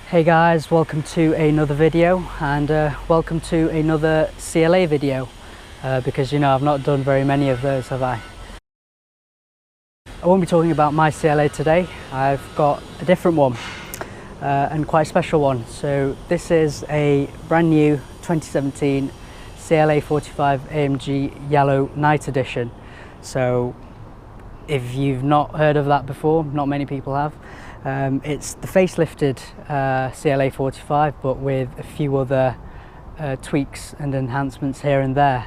Hey guys, welcome to another video and welcome to another CLA video because I've not done very many of those, have I? I won't be talking about my CLA today. I've got a different one and quite a special one. So this is a brand new 2017 CLA 45 AMG Yellow Night Edition. So if you've not heard of that before, not many people have. It's the facelifted CLA 45, but with a few other tweaks and enhancements here and there.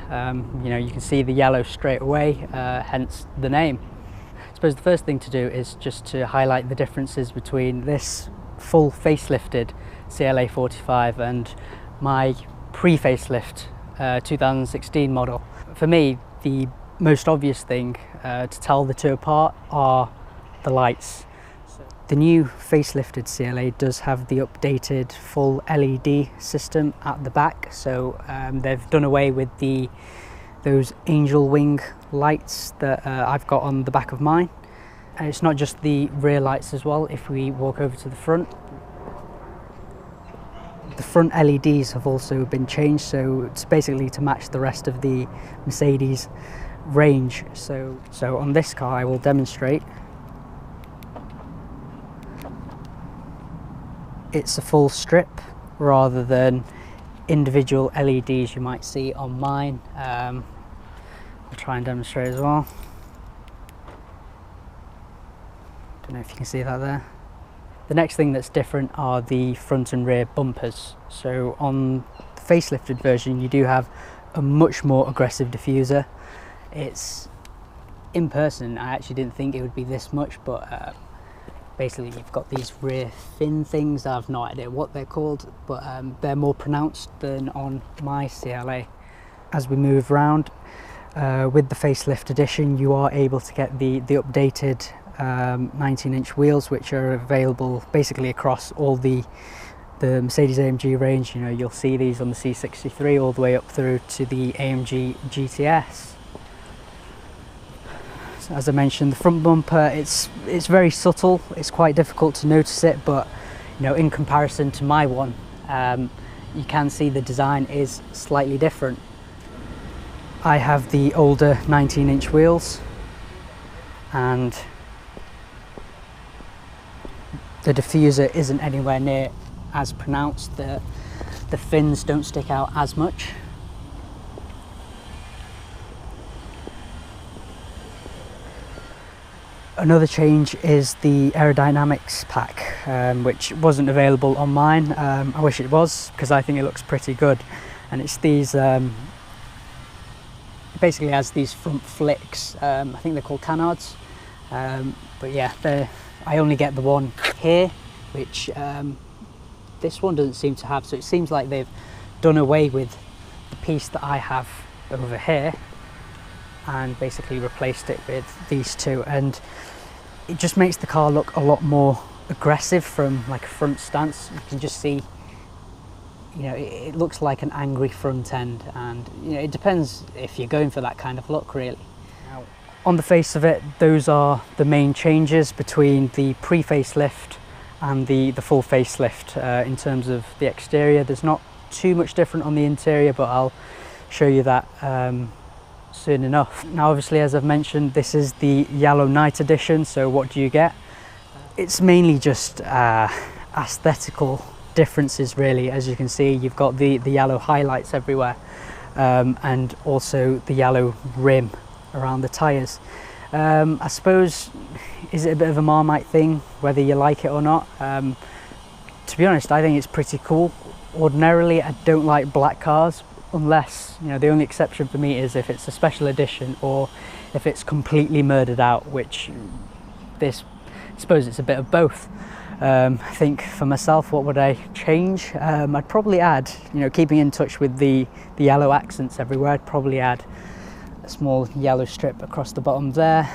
You can see the yellow straight away, hence the name. I suppose the first thing to do is just to highlight the differences between this full facelifted CLA 45 and my pre-facelift 2016 model. For me, the most obvious thing to tell the two apart are the lights. The new facelifted CLA does have the updated full LED system at the back, so they've done away with those angel wing lights that I've got on the back of mine. And it's not just the rear lights as well. If we walk over to the front LEDs have also been changed, so it's basically to match the rest of the Mercedes range. So on this car I will demonstrate. It's a full strip rather than individual LEDs you might see on mine. I'll try and demonstrate as well. Don't know if you can see that there. The next thing that's different are the front and rear bumpers. So on the facelifted version you do have a much more aggressive diffuser. It's in person, I actually didn't think it would be this much, but basically you've got these rear fin things. I have no idea what they're called, but they're more pronounced than on my CLA. As we move around with the facelift edition, you are able to get the updated 19-inch wheels, which are available basically across all the Mercedes AMG range. You'll see these on the C63 all the way up through to the AMG GTS. As I mentioned, the front bumper, it's very subtle. It's quite difficult to notice it, but in comparison to my one, you can see the design is slightly different. I have the older 19-inch wheels, and the diffuser isn't anywhere near as pronounced. The fins don't stick out as much. Another change is the Aerodynamic Pack, which wasn't available on mine. I wish it was, because I think it looks pretty good. And it's these, basically has these front flicks. I think they're called canards. But yeah, I only get the one here, which this one doesn't seem to have. So it seems like they've done away with the piece that I have over here and basically replaced it with these two, and it just makes the car look a lot more aggressive from like a front stance. You can just see, it looks like an angry front end, and it depends if you're going for that kind of look, really. Now, on the face of it, those are the main changes between the pre-facelift and the full facelift. In terms of the exterior, there's not too much different on the interior, but I'll show you that soon enough. Now obviously, as I've mentioned, this is the Yellow Night Edition, so what do you get? It's mainly just aesthetical differences, really. As you can see, you've got the yellow highlights everywhere, and also the yellow rim around the tyres. I suppose, is it a bit of a Marmite thing, whether you like it or not? To be honest, I think it's pretty cool. Ordinarily I don't like black cars, unless, the only exception for me is if it's a special edition or if it's completely murdered out, which I suppose it's a bit of both. I think for myself, what would I change? I'd probably add, keeping in touch with the yellow accents everywhere, I'd probably add a small yellow strip across the bottom there.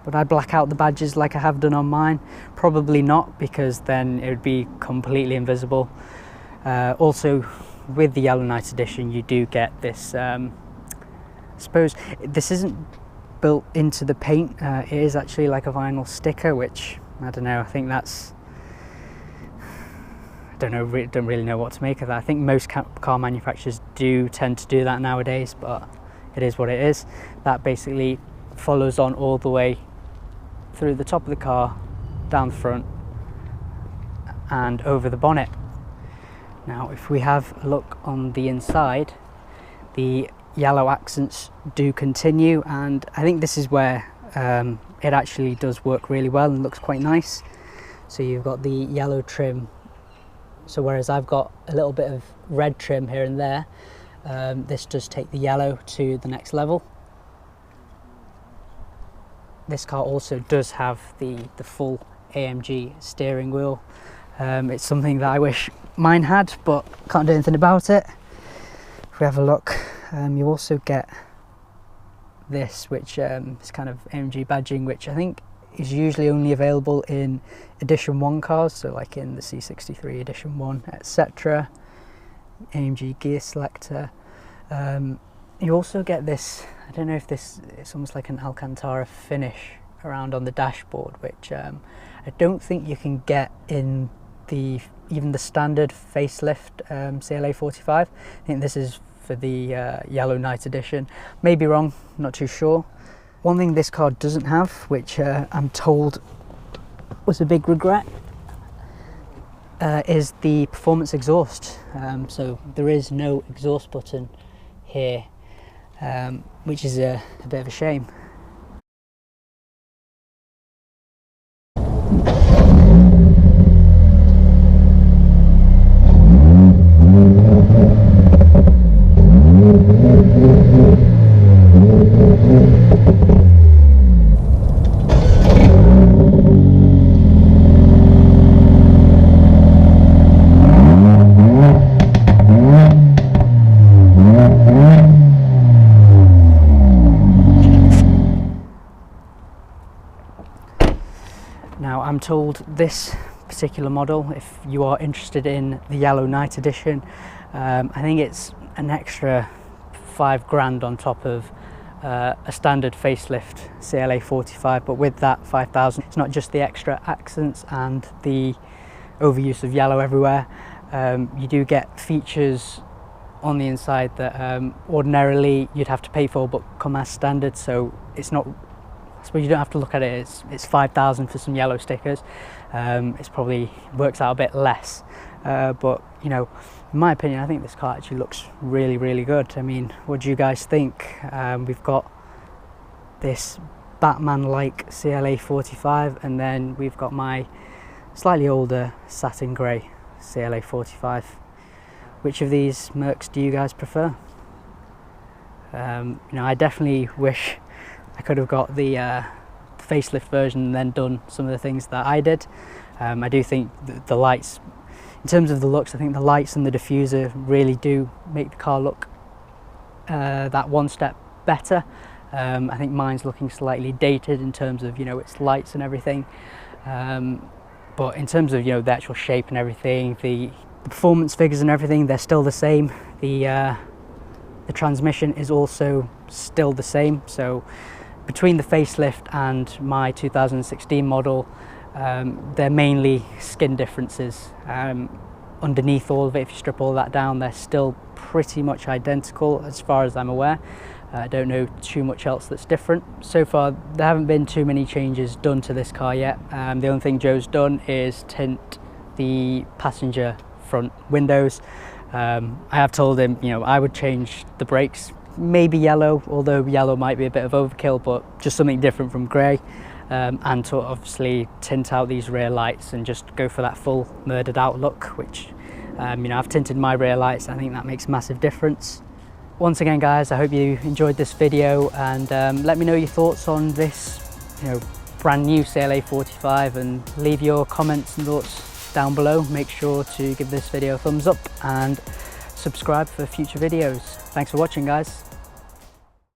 Would I black out the badges like I have done on mine? Probably not, because then it would be completely invisible. Also, with the Yellow Night Edition, you do get this, I suppose this isn't built into the paint, it is actually like a vinyl sticker, which I don't know, I think that's don't really know what to make of that. I think most car manufacturers do tend to do that nowadays, but it is what it is. That basically follows on all the way through the top of the car, down the front and over the bonnet. Now if we have a look on the inside, the yellow accents do continue, and I think this is where it actually does work really well and looks quite nice. So you've got the yellow trim, so whereas I've got a little bit of red trim here and there, this does take the yellow to the next level. This car also does have the full AMG steering wheel. It's something that I wish mine had, but can't do anything about it. If we have a look, you also get this, which is kind of AMG badging, which I think is usually only available in Edition 1 cars, so like in the C63 Edition 1, etc. AMG gear selector. You also get this, I don't know if it's almost like an Alcantara finish around on the dashboard, which I don't think you can get in even the standard facelift CLA 45. I think this is for the Yellow Night Edition. Maybe wrong, not too sure. One thing this car doesn't have, which I'm told was a big regret, is the performance exhaust. So there is no exhaust button here, which is a bit of a shame. Now I'm told this particular model, if you are interested in the Yellow Night Edition, I think it's an extra £5,000 on top of a standard facelift CLA 45, but with that 5,000, it's not just the extra accents and the overuse of yellow everywhere. You do get features on the inside that ordinarily you'd have to pay for but come as standard, so it's not, I suppose you don't have to look at it, it's 5,000 for some yellow stickers. It's probably works out a bit less, but you know, in my opinion, I think this car actually looks really, really good. I mean, what do you guys think? We've got this Batman-like CLA 45, and then we've got my slightly older satin grey CLA 45. Which of these Mercs do you guys prefer? You know, I definitely wish I could have got the facelift version and then done some of the things that I did. I do think the lights, in terms of the looks, I think the lights and the diffuser really do make the car look that one step better. I think mine's looking slightly dated in terms of, you know, its lights and everything. But in terms of, you know, the actual shape and everything, the performance figures and everything, they're still the same. The transmission is also still the same. So between the facelift and my 2016 model, they're mainly skin differences. Underneath all of it, if you strip all that down, they're still pretty much identical as far as I'm aware. I don't know too much else that's different. So far, there haven't been too many changes done to this car yet. The only thing Joe's done is tint the passenger front windows. I have told him, you know, I would change the brakes, maybe yellow, although yellow might be a bit of overkill, but just something different from grey, and to obviously tint out these rear lights and just go for that full murdered out look, which you know, I've tinted my rear lights. I think that makes a massive difference. Once again, guys, I hope you enjoyed this video, and let me know your thoughts on this, you know, brand new CLA 45, and leave your comments and thoughts down below. Make sure to give this video a thumbs up and subscribe for future videos. Thanks for watching, guys.